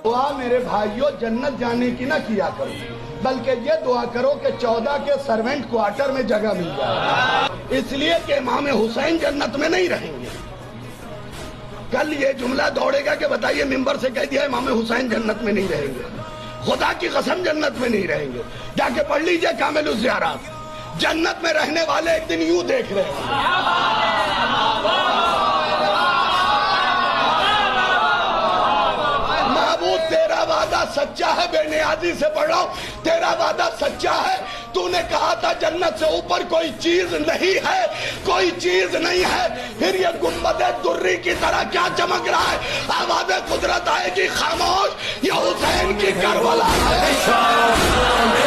دعا میرے بھائیوں جنت جانے کی نہ کیا کرو، بلکہ یہ دعا کرو کہ 14 کے سرونٹ کوارٹر میں جگہ مل جائے، اس لیے کہ امام حسین جنت میں نہیں رہیں گے۔ کل یہ جملہ دوڑے گا کہ بتائیے ممبر سے کہہ دیا امام حسین جنت میں نہیں رہیں گے، خدا کی قسم جنت میں نہیں رہیں گے۔ جا کے پڑھ لیجئے کامل الزیارات، جنت میں رہنے والے ایک دن یوں دیکھ رہے ہیں، تیرا وعدہ سچا ہے، بے نیازی سے پڑھ رہا ہوں، تیرا وعدہ سچا ہے، تو نے کہا تھا جنت سے اوپر کوئی چیز نہیں ہے، کوئی چیز نہیں ہے، پھر یہ گنبد دری کی طرح کیا چمک رہا ہے؟ آواز قدرت آئے گی خاموش، یہ حسین کی کربلا ہے۔